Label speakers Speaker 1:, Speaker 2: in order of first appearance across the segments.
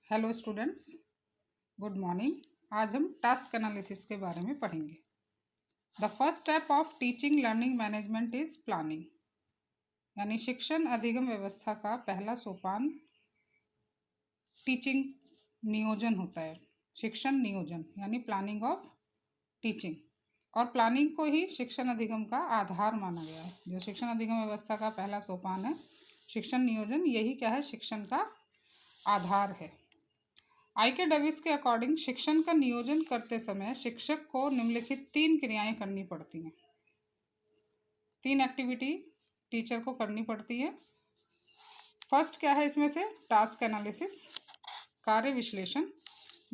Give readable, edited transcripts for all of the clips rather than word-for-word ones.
Speaker 1: Hello students, good morning. आज हम task analysis के बारे में पढ़ेंगे। The first step of teaching learning management is planning, यानी शिक्षण अधिगम व्यवस्था का पहला सोपान टीचिंग नियोजन होता है। शिक्षण नियोजन यानी प्लानिंग ऑफ टीचिंग, और प्लानिंग को ही शिक्षण अधिगम का आधार माना गया है। जो शिक्षण अधिगम व्यवस्था का पहला सोपान है शिक्षण नियोजन, यही क्या है, शिक्षण का आधार है। आई.के. डेविस के अकॉर्डिंग शिक्षण का नियोजन करते समय शिक्षक को निम्नलिखित 3 क्रियाएं करनी पड़ती हैं। 3 एक्टिविटी टीचर को करनी पड़ती है। फर्स्ट क्या है इसमें से, टास्क एनालिसिस, कार्य विश्लेषण।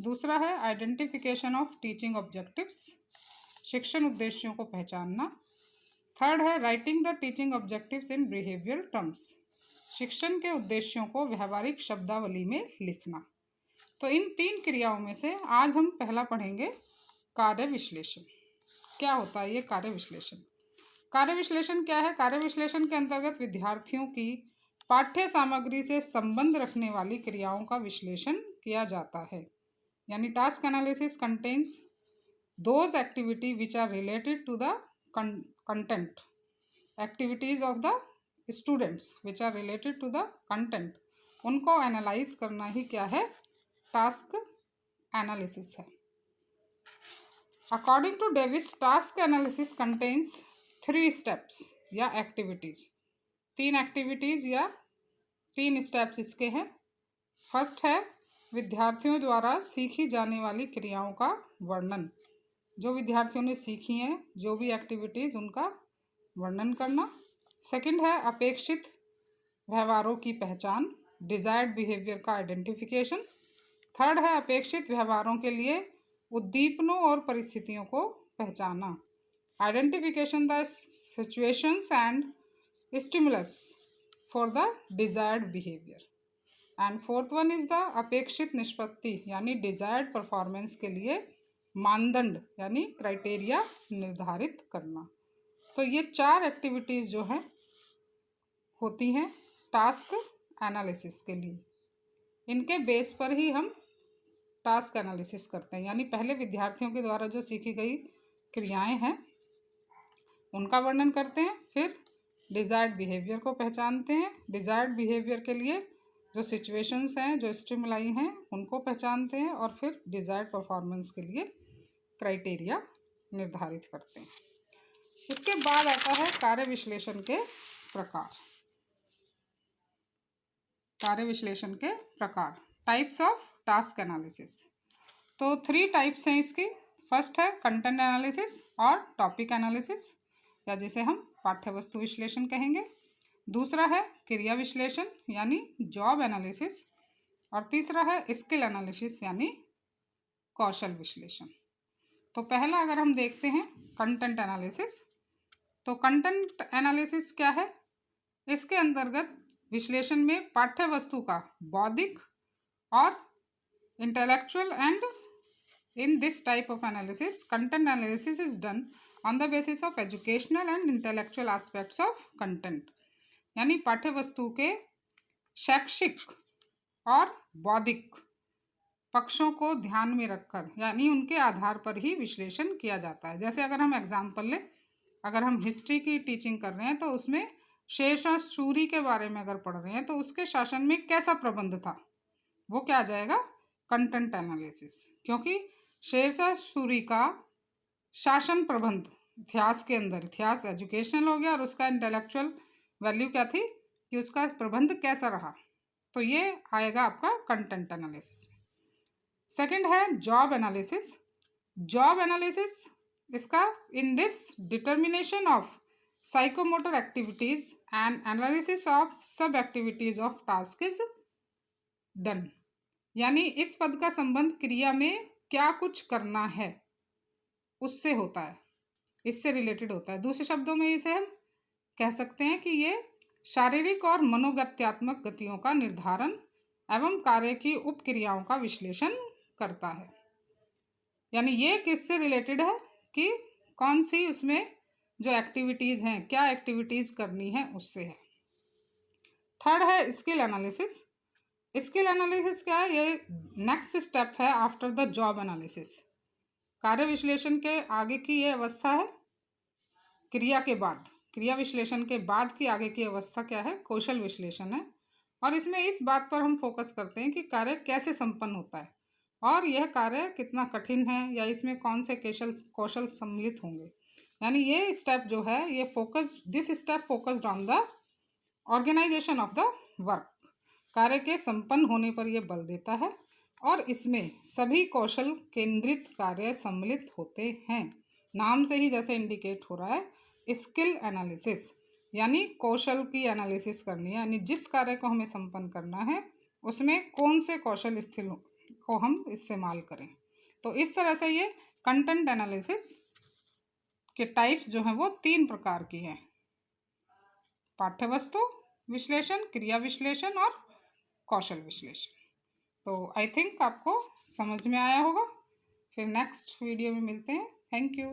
Speaker 1: दूसरा है आइडेंटिफिकेशन ऑफ टीचिंग ऑब्जेक्टिव्स, शिक्षण उद्देश्यों को पहचानना। थर्ड है writing the teaching objectives in behaviour terms, शिक्षण के उद्देश्यों को व्यवहारिक शब्दावली में लिखना। तो इन 3 क्रियाओं में से आज हम पहला पढ़ेंगे कार्य विश्लेषण। क्या होता है ये कार्य विश्लेषण? कार्य विश्लेषण क्या है? कार्य विश्लेषण के अंतर्गत विद्यार्थियों की पाठ्य सामग्री से संबंध रखने वाली क्रियाओं का विश्लेषण किया जाता है। यानी task analysis contains those activity which are related to the content, activities of the students which are related to the content, उनको एनालाइज करना ही क्या है, टास्क एनालिसिस है। According to Davis, task analysis contains 3 steps या activities. 3 activities या 3 steps इसके हैं। फर्स्ट है विद्यार्थियों द्वारा सीखी जाने वाली क्रियाओं का वर्णन, जो विद्यार्थियों ने सीखी हैं, जो भी एक्टिविटीज, उनका वर्णन करना। सेकंड है अपेक्षित व्यवहारों की पहचान, डिजायर्ड बिहेवियर का आइडेंटिफिकेशन। थर्ड है अपेक्षित व्यवहारों के लिए उद्दीपनों और परिस्थितियों को पहचाना, identification the situations and stimulus for the desired behaviour. And fourth one is the अपेक्षित निष्पत्ति, यानी डिजायर्ड परफॉर्मेंस के लिए मानदंड यानी क्राइटेरिया निर्धारित करना। तो ये 4 एक्टिविटीज जो हैं होती हैं टास्क एनालिसिस के लिए। इनके बेस पर ही हम टास्क एनालिसिस करते हैं। यानी पहले विद्यार्थियों के द्वारा जो सीखी गई क्रियाएं हैं उनका वर्णन करते हैं, फिर डिजायर्ड बिहेवियर को पहचानते हैं, डिजायर्ड बिहेवियर के लिए जो सिचुएशंस हैं, जो स्टिमुलाई हैं, उनको पहचानते हैं, और फिर डिजायर्ड परफॉर्मेंस के लिए क्राइटेरिया निर्धारित करते हैं। इसके बाद आता है कार्य विश्लेषण के प्रकार। कार्य विश्लेषण के प्रकार, टाइप्स ऑफ टास्क एनालिसिस। तो 3 टाइप्स हैं इसकी। फर्स्ट है कंटेंट एनालिसिस और टॉपिक एनालिसिस, या जिसे हम पाठ्य वस्तु विश्लेषण कहेंगे। दूसरा है क्रिया विश्लेषण यानी जॉब एनालिसिस, और तीसरा है स्किल एनालिसिस यानी कौशल विश्लेषण। तो पहला अगर हम देखते हैं कंटेंट एनालिसिस, तो कंटेंट एनालिसिस क्या है? इसके अंतर्गत विश्लेषण में पाठ्य वस्तु का बौद्धिक और intellectual, and in this type of analysis content analysis is done on the basis of educational and intellectual aspects of content, यानी पाठ्य वस्तु के शैक्षिक और बौद्धिक पक्षों को ध्यान में रखकर, यानी उनके आधार पर ही विश्लेषण किया जाता है। जैसे अगर हम एग्जाम्पल लें, अगर हम हिस्ट्री की टीचिंग कर रहे हैं तो उसमें शेरशाह सूरी के बारे में अगर पढ़ रहे हैं तो उसके शासन में कैसा प्रबंध था, वो क्या आ जाएगा, कंटेंट एनालिसिस। क्योंकि शेरशाह सूरी का शासन प्रबंध इतिहास के अंदर, इतिहास एजुकेशनल हो गया, और उसका इंटेलेक्चुअल वैल्यू क्या थी कि उसका प्रबंध कैसा रहा, तो ये आएगा आपका कंटेंट एनालिसिस। सेकंड है जॉब एनालिसिस। जॉब एनालिसिस इसका in this determination of psychomotor activities and analysis of sub activities of task is done, यानी इस पद का संबंध क्रिया में क्या कुछ करना है उससे होता है, इससे रिलेटेड होता है। दूसरे शब्दों में इसे हम कह सकते हैं कि ये शारीरिक और मनोगत्यात्मक गतियों का निर्धारण एवं कार्य की उपक्रियाओं का विश्लेषण करता है। यानी ये किससे रिलेटेड है कि कौन सी उसमें जो एक्टिविटीज़ हैं, क्या एक्टिविटीज़ करनी है, उससे है। थर्ड है स्किल एनालिसिस। स्किल एनालिसिस क्या है? ये नेक्स्ट स्टेप है आफ्टर द जॉब एनालिसिस। कार्य विश्लेषण के आगे की ये अवस्था है क्रिया के बाद। क्रिया विश्लेषण के बाद की आगे की अवस्था क्या है? कौशल विश्लेषण है। और इसमें इस बात पर हम फोकस करते हैं कि कार्य कैसे संपन्न होता है और यह कार्य कितना कठिन है या इसमें कौन से कौशल कौशल सम्मिलित होंगे। यानी ये स्टेप जो है ये this step focused on the organisation of the work. कार्य के संपन्न होने पर यह बल देता है और इसमें सभी कौशल केंद्रित कार्य सम्मिलित होते हैं। नाम से ही जैसे इंडिकेट हो रहा है स्किल एनालिसिस, यानी कौशल की एनालिसिस करनी है, यानी जिस कार्य को हमें संपन्न करना है उसमें कौन से कौशल स्थिल को हम इस्तेमाल करें। तो इस तरह से ये कंटेंट एनालिसिस के टाइप्स जो हैं वो 3 प्रकार की हैं: पाठ्य वस्तु विश्लेषण, क्रिया विश्लेषण और कौशल विश्लेषण। तो आई थिंक आपको समझ में आया होगा। फिर नेक्स्ट वीडियो में मिलते हैं। Thank you.